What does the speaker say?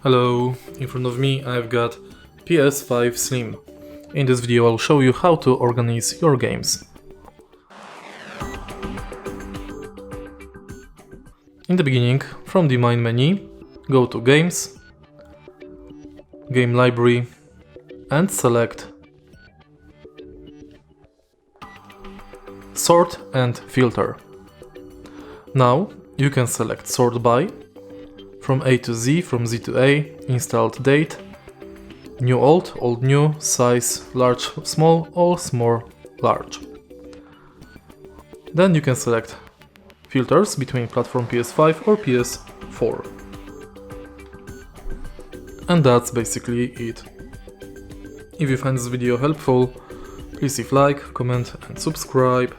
Hello, in front of me I've got PS5 Slim. In this video I'll show you how to organize your games. In the beginning, from the main menu, go to Games, Game Library and select Sort and Filter. Now you can select Sort by, from A to Z, from Z to A, installed date, new old, old new, size large small or small large. Then you can select filters between platform PS5 or PS4. And that's basically it. If you find this video helpful, please leave like, comment and subscribe.